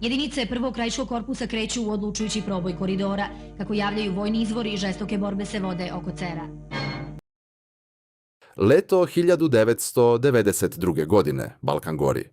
Jedinice prvog krajiškog korpusa kreću u odlučujući proboj koridora. Kako javljaju vojni izvori, žestoke borbe se vode oko Cera. Leto 1992. godine, Balkan gori.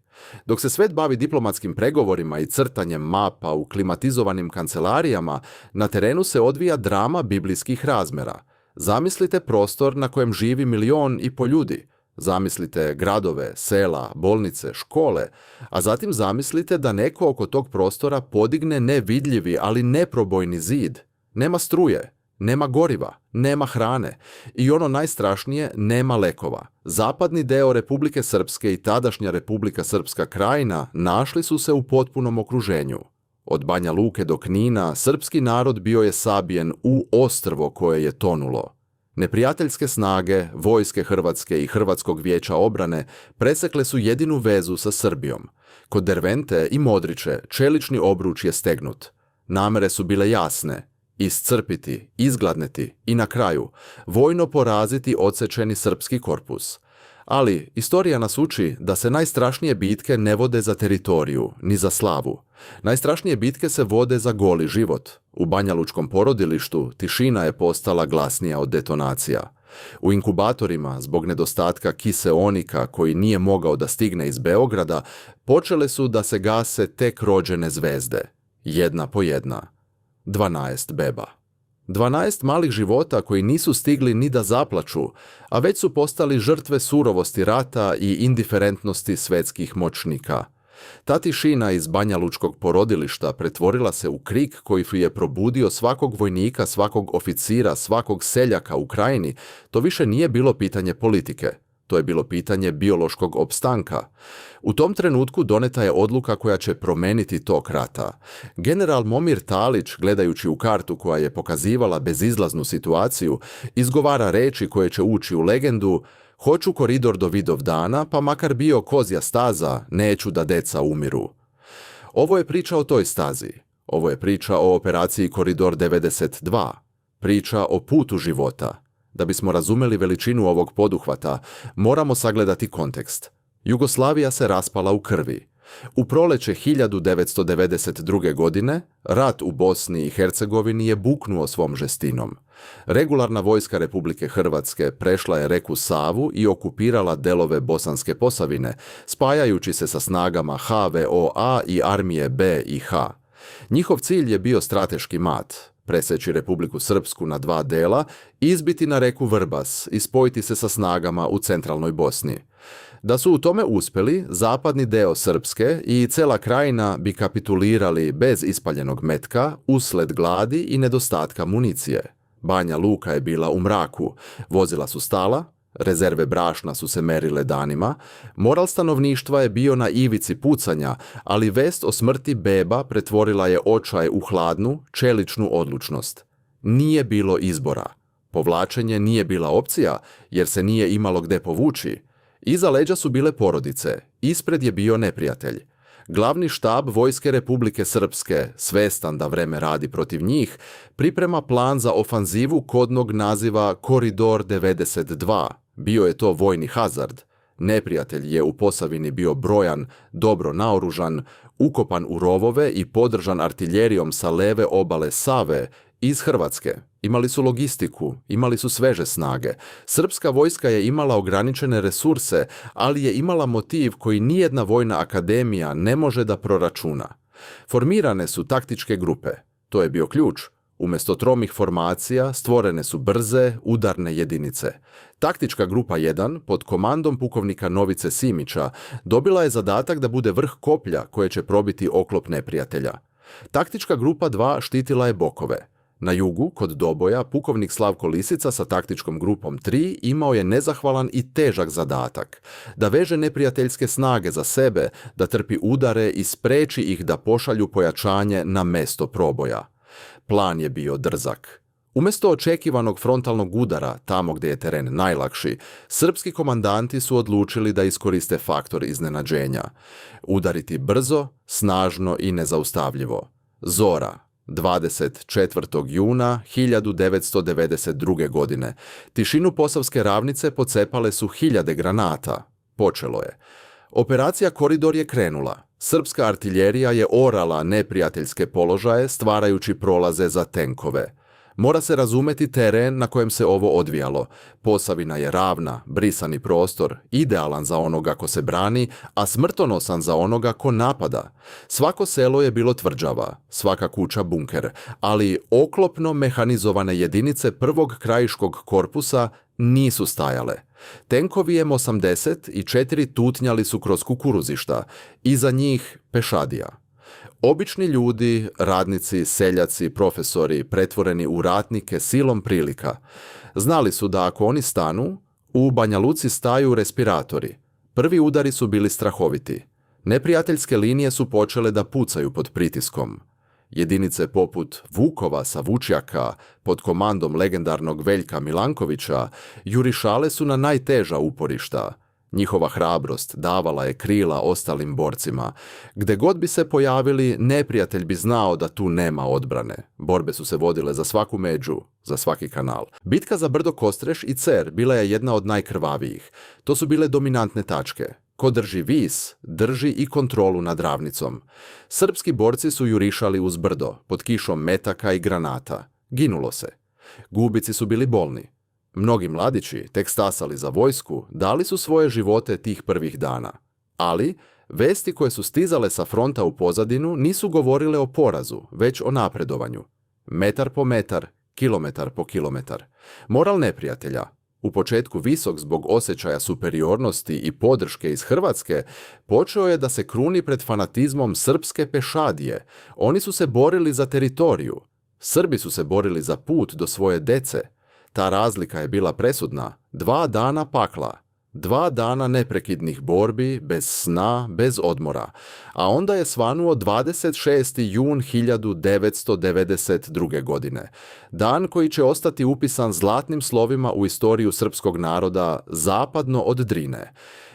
Dok se svet bavi diplomatskim pregovorima i crtanjem mapa u klimatizovanim kancelarijama, na terenu se odvija drama biblijskih razmera. Zamislite prostor na kojem živi 1,5 milijuna ljudi. Zamislite gradove, sela, bolnice, škole, a zatim zamislite da neko oko tog prostora podigne nevidljivi, ali neprobojni zid. Nema struje, nema goriva, nema hrane i ono najstrašnije, nema lekova. Zapadni deo Republike Srpske i tadašnja Republika Srpska Krajina našli su se u potpunom okruženju. Od Banja Luke do Knina, srpski narod bio je sabijen u ostrvo koje je tonulo. Neprijateljske snage, vojske Hrvatske i Hrvatskog vijeća obrane presekle su jedinu vezu sa Srbijom. Kod Dervente i Modriće čelični obruč je stegnut. Namere su bile jasne: iscrpiti, izgladneti i na kraju vojno poraziti odsečeni srpski korpus. Ali istorija nas uči da se najstrašnije bitke ne vode za teritoriju, ni za slavu. Najstrašnije bitke se vode za goli život. U banjalučkom porodilištu tišina je postala glasnija od detonacija. U inkubatorima, zbog nedostatka kiseonika koji nije mogao da stigne iz Beograda, počele su da se gase tek rođene zvezde. Jedna po jedna. 12 beba. 12 malih života koji nisu stigli ni da zaplaču, a već su postali žrtve surovosti rata i indiferentnosti svetskih moćnika. Ta tišina iz banjalučkog porodilišta pretvorila se u krik koji je probudio svakog vojnika, svakog oficira, svakog seljaka u Krajini. To više nije bilo pitanje politike. To je bilo pitanje biološkog opstanka. U tom trenutku doneta je odluka koja će promeniti tok rata. General Momir Talić, gledajući u kartu koja je pokazivala bezizlaznu situaciju, izgovara reči koje će ući u legendu: "Hoću koridor do Vidovdana, pa makar bio kozja staza, neću da deca umiru." Ovo je priča o toj stazi. Ovo je priča o operaciji Koridor 92. Priča o putu života. Da bismo razumeli veličinu ovog poduhvata, moramo sagledati kontekst. Jugoslavija se raspala u krvi. U proleće 1992. godine rat u Bosni i Hercegovini je buknuo svom žestinom. Regularna vojska Republike Hrvatske prešla je reku Savu i okupirala delove Bosanske Posavine, spajajući se sa snagama HVO-A i armije B i H. Njihov cilj je bio strateški mat: preseći Republiku Srpsku na 2 dela, izbiti na reku Vrbas i spojiti se sa snagama u centralnoj Bosni. Da su u tome uspjeli, zapadni deo Srpske i cela Krajina bi kapitulirali bez ispaljenog metka usled gladi i nedostatka municije. Banja Luka je bila u mraku, vozila su stala, rezerve brašna su se merile danima, moral stanovništva je bio na ivici pucanja, ali vest o smrti beba pretvorila je očaj u hladnu, čeličnu odlučnost. Nije bilo izbora. Povlačenje nije bila opcija, jer se nije imalo gde povući. Iza leđa su bile porodice, ispred je bio neprijatelj. Glavni štab Vojske Republike Srpske, svestan da vreme radi protiv njih, priprema plan za ofanzivu kodnog naziva Koridor 92. Bio je to vojni hazard. Neprijatelj je u Posavini bio brojan, dobro naoružan, ukopan u rovove i podržan artiljerijom sa leve obale Save iz Hrvatske. Imali su logistiku, imali su sveže snage. Srpska vojska je imala ograničene resurse, ali je imala motiv koji nijedna vojna akademija ne može da proračuna. Formirane su taktičke grupe. To je bio ključ. Umjesto tromih formacija stvorene su brze, udarne jedinice. Taktička grupa 1, pod komandom pukovnika Novice Simića, dobila je zadatak da bude vrh koplja koje će probiti oklop neprijatelja. Taktička grupa 2 štitila je bokove. Na jugu, kod Doboja, pukovnik Slavko Lisica sa taktičkom grupom 3 imao je nezahvalan i težak zadatak: da veže neprijateljske snage za sebe, da trpi udare i spreči ih da pošalju pojačanje na mesto proboja. Plan je bio drzak. Umjesto očekivanog frontalnog udara, tamo gdje je teren najlakši, srpski komandanti su odlučili da iskoriste faktor iznenađenja. Udariti brzo, snažno i nezaustavljivo. Zora, 24. juna 1992. godine. Tišinu Posavske ravnice pocepale su hiljade granata. Počelo je. Operacija Koridor je krenula. Srpska artiljerija je orala neprijateljske položaje stvarajući prolaze za tenkove. Mora se razumeti teren na kojem se ovo odvijalo. Posavina je ravna, brisani prostor, idealan za onoga ko se brani, a smrtonosan za onoga ko napada. Svako selo je bilo tvrđava, svaka kuća bunker, ali oklopno mehanizovane jedinice prvog krajiškog korpusa nisu stajale. Tenkovi M80 i 4 tutnjali su kroz kukuruzišta, iza njih pešadija. Obični ljudi, radnici, seljaci, profesori, pretvoreni u ratnike silom prilika. Znali su da ako oni stanu, u Banja Luci staju respiratori. Prvi udari su bili strahoviti. Neprijateljske linije su počele da pucaju pod pritiskom. Jedinice poput Vukova sa Vučjaka, pod komandom legendarnog Veljka Milankovića, jurišale su na najteža uporišta. Njihova hrabrost davala je krila ostalim borcima. Gde god bi se pojavili, neprijatelj bi znao da tu nema odbrane. Borbe su se vodile za svaku među, za svaki kanal. Bitka za Brdo Kostreš i Cer bila je jedna od najkrvavijih. To su bile dominantne tačke. Ko drži vis, drži i kontrolu nad ravnicom. Srpski borci su jurišali uz brdo, pod kišom metaka i granata. Ginulo se. Gubici su bili bolni. Mnogi mladići, tek stasali za vojsku, dali su svoje živote tih prvih dana. Ali, vesti koje su stizale sa fronta u pozadinu nisu govorile o porazu, već o napredovanju. Metar po metar, kilometar po kilometar. Moral neprijatelja, u početku visok zbog osjećaja superiornosti i podrške iz Hrvatske, počeo je da se kruni pred fanatizmom srpske pešadije. Oni su se borili za teritoriju. Srbi su se borili za put do svoje dece. Ta razlika je bila presudna. 2 dana pakla, 2 dana neprekidnih borbi, bez sna, bez odmora. A onda je svanuo 26. jun 1992. godine. Dan koji će ostati upisan zlatnim slovima u istoriju srpskog naroda zapadno od Drine.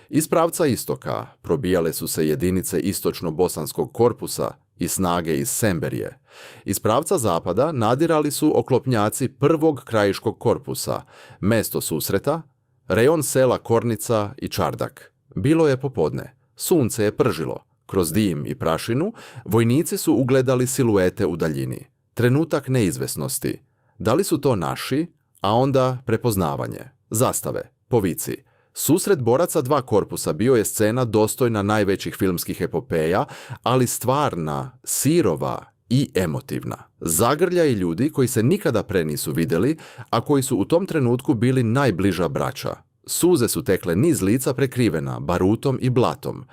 Iz pravca istoka probijale su se jedinice istočno-bosanskog korpusa i snage iz Semberije. Iz pravca zapada nadirali su oklopnjaci prvog krajiškog korpusa, mesto susreta, rejon sela Kornica i Čardak. Bilo je popodne, sunce je pržilo. Kroz dim i prašinu vojnici su ugledali siluete u daljini. Trenutak neizvesnosti. Da li su to naši, a onda prepoznavanje, zastave, povici. Susret boraca 2 korpusa bio je scena dostojna najvećih filmskih epopeja, ali stvarna, sirova i emotivna. Zagrljaj ljudi koji se nikada pre nisu vidjeli, a koji su u tom trenutku bili najbliža braća. Suze su tekle niz lica prekrivena barutom i blatom.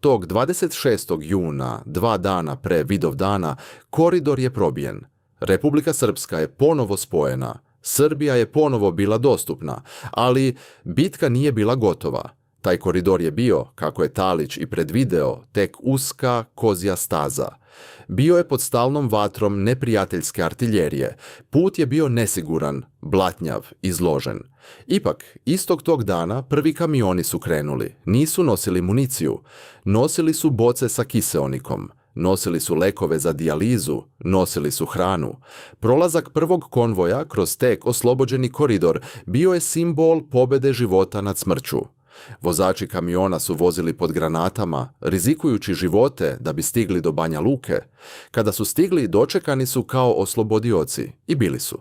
Tog 26. juna, 2 dana pre Vidovdana, koridor je probijen. Republika Srpska je ponovo spojena. Srbija je ponovo bila dostupna, ali bitka nije bila gotova. Taj koridor je bio, kako je Talić i predvideo, tek uska kozja staza. Bio je pod stalnom vatrom neprijateljske artiljerije. Put je bio nesiguran, blatnjav, izložen. Ipak, istog tog dana prvi kamioni su krenuli. Nisu nosili municiju. Nosili su boce sa kiseonikom. Nosili su lekove za dijalizu, nosili su hranu. Prolazak prvog konvoja kroz tek oslobođeni koridor bio je simbol pobjede života nad smrću. Vozači kamiona su vozili pod granatama, rizikujući živote da bi stigli do Banja Luke. Kada su stigli, dočekani su kao oslobodioci, i bili su.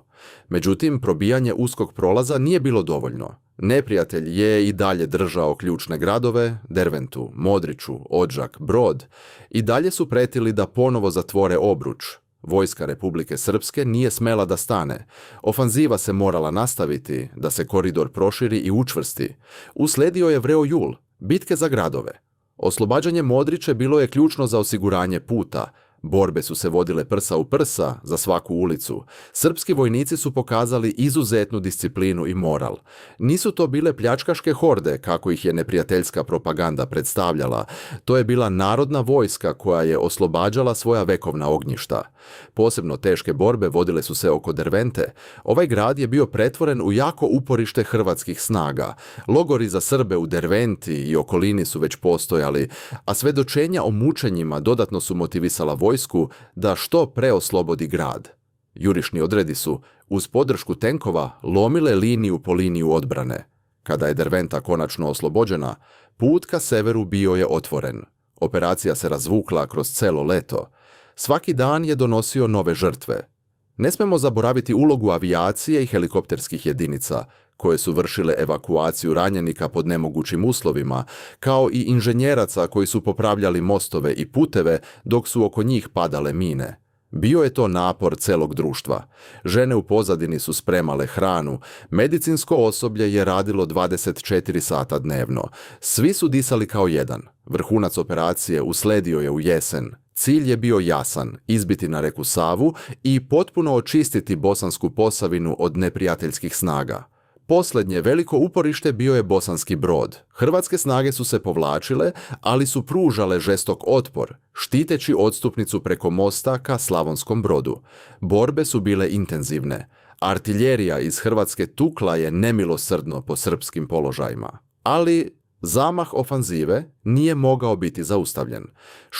Međutim, probijanje uskog prolaza nije bilo dovoljno. Neprijatelj je i dalje držao ključne gradove, Derventu, Modriću, Odžak, Brod, i dalje su pretili da ponovo zatvore obruč. Vojska Republike Srpske nije smela da stane. Ofanziva se morala nastaviti, da se koridor proširi i učvrsti. Usledio je vreo jul, bitke za gradove. Oslobađanje Modriće bilo je ključno za osiguranje puta. Borbe su se vodile prsa u prsa za svaku ulicu. Srpski vojnici su pokazali izuzetnu disciplinu i moral. Nisu to bile pljačkaške horde, kako ih je neprijateljska propaganda predstavljala. To je bila narodna vojska koja je oslobađala svoja vekovna ognjišta. Posebno teške borbe vodile su se oko Dervente. Ovaj grad je bio pretvoren u jako uporište hrvatskih snaga. Logori za Srbe u Derventi i okolini su već postojali, a svedočenja o mučenjima dodatno su motivisala vojsku da što pre oslobodi grad. Jurišni odredi su, uz podršku tenkova, lomile liniju po liniju odbrane. Kada je Derventa konačno oslobođena, put ka severu bio je otvoren. Operacija se razvukla kroz celo leto. Svaki dan je donosio nove žrtve. Ne smemo zaboraviti ulogu avijacije i helikopterskih jedinica, koje su vršile evakuaciju ranjenika pod nemogućim uslovima, kao i inženjeraca koji su popravljali mostove i puteve dok su oko njih padale mine. Bio je to napor celog društva. Žene u pozadini su spremale hranu, medicinsko osoblje je radilo 24 sata dnevno. Svi su disali kao jedan. Vrhunac operacije usledio je u jesen. Cilj je bio jasan, izbiti na reku Savu i potpuno očistiti Bosansku Posavinu od neprijateljskih snaga. Posljednje veliko uporište bio je Bosanski Brod. Hrvatske snage su se povlačile, ali su pružale žestok otpor, štiteći odstupnicu preko mosta ka Slavonskom Brodu. Borbe su bile intenzivne. Artiljerija iz Hrvatske tukla je nemilosrdno po srpskim položajima. Ali zamah ofanzive nije mogao biti zaustavljen.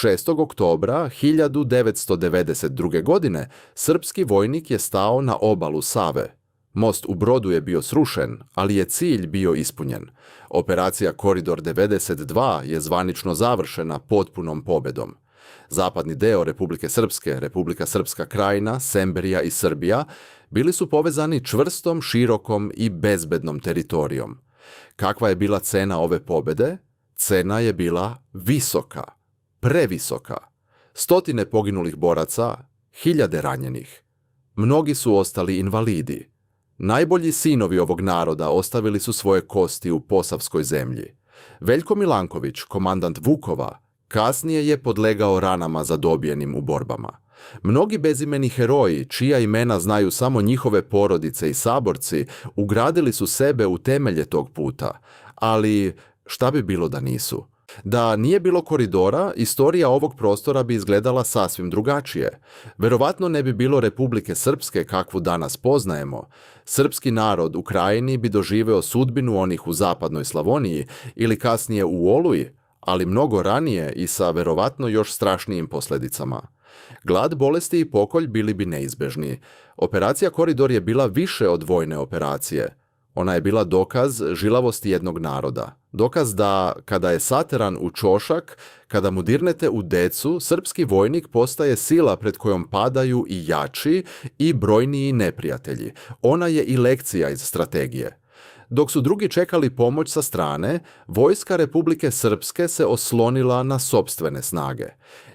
6. oktobra 1992. godine srpski vojnik je stao na obalu Save. Most u Brodu je bio srušen, ali je cilj bio ispunjen. Operacija Koridor 92 je zvanično završena potpunom pobjedom. Zapadni deo Republike Srpske, Republika Srpska Krajina, Semberija i Srbija bili su povezani čvrstom, širokom i bezbednom teritorijom. Kakva je bila cena ove pobjede? Cena je bila visoka, previsoka. 100 poginulih boraca, 1000 ranjenih. Mnogi su ostali invalidi. Najbolji sinovi ovog naroda ostavili su svoje kosti u Posavskoj zemlji. Veljko Milanković, komandant Vukova, kasnije je podlegao ranama zadobijenim u borbama. Mnogi bezimeni heroji, čija imena znaju samo njihove porodice i saborci, ugradili su sebe u temelje tog puta. Ali šta bi bilo da nisu? Da nije bilo koridora, istorija ovog prostora bi izgledala sasvim drugačije. Verovatno ne bi bilo Republike Srpske kakvu danas poznajemo. Srpski narod u Krajini bi doživeo sudbinu onih u zapadnoj Slavoniji ili kasnije u Oluji, ali mnogo ranije i sa verovatno još strašnijim posljedicama. Glad, bolesti i pokolj bili bi neizbežni. Operacija Koridor je bila više od vojne operacije. Ona je bila dokaz žilavosti jednog naroda. Dokaz da, kada je sateran u ćošak, kada mu dirnete u decu, srpski vojnik postaje sila pred kojom padaju i jači i brojniji neprijatelji. Ona je i lekcija iz strategije. Dok su drugi čekali pomoć sa strane, vojska Republike Srpske se oslonila na sopstvene snage.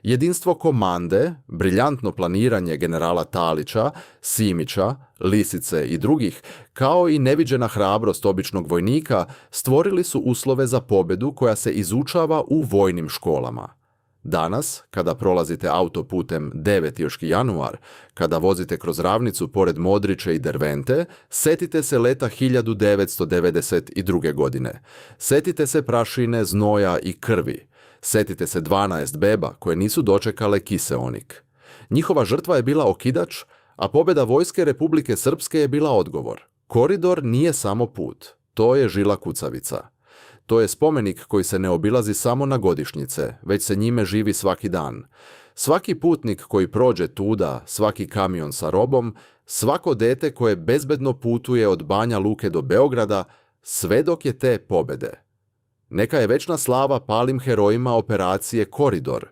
Jedinstvo komande, briljantno planiranje generala Talića, Simića, Lisice i drugih, kao i neviđena hrabrost običnog vojnika, stvorili su uslove za pobjedu koja se izučava u vojnim školama. Danas, kada prolazite autoputem 9. januar, kada vozite kroz ravnicu pored Modriće i Dervente, setite se leta 1992. godine. Setite se prašine, znoja i krvi. Setite se 12 beba koje nisu dočekale kiseonik. Njihova žrtva je bila okidač, a pobjeda vojske Republike Srpske je bila odgovor. Koridor nije samo put, to je žila kucavica. To je spomenik koji se ne obilazi samo na godišnjice, već se njime živi svaki dan. Svaki putnik koji prođe tuda, svaki kamion sa robom, svako dete koje bezbedno putuje od Banja Luke do Beograda, svedok je te pobjede. Neka je večna slava palim herojima operacije Koridor.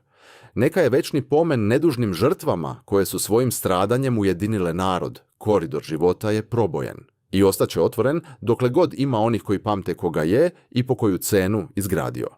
Neka je večni pomen nedužnim žrtvama koje su svojim stradanjem ujedinile narod. Koridor života je probojen. I ostaće otvoren dokle god ima onih koji pamte koga je i po koju cenu izgradio.